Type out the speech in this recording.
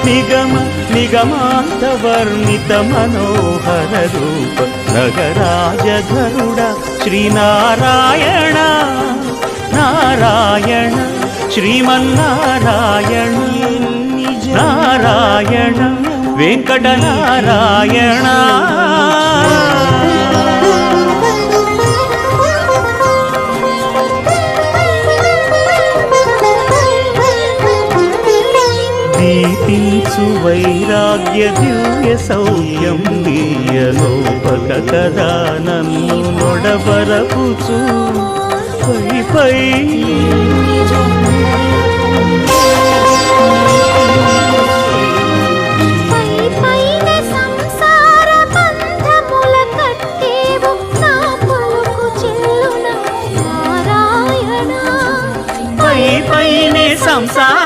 నిగమ నిగమాంతవర్ణిత మనోహర రూప నగరాజధరుడ శ్రీనారాయణ నారాయణ శ్రీమన్నారాయణ నారాయణ వెంకటనారాయణ దీపించు వైరాగ్య దివ్య సౌఖ్యం దీయలోపక కదా నన్ను నొడబరపుచు పై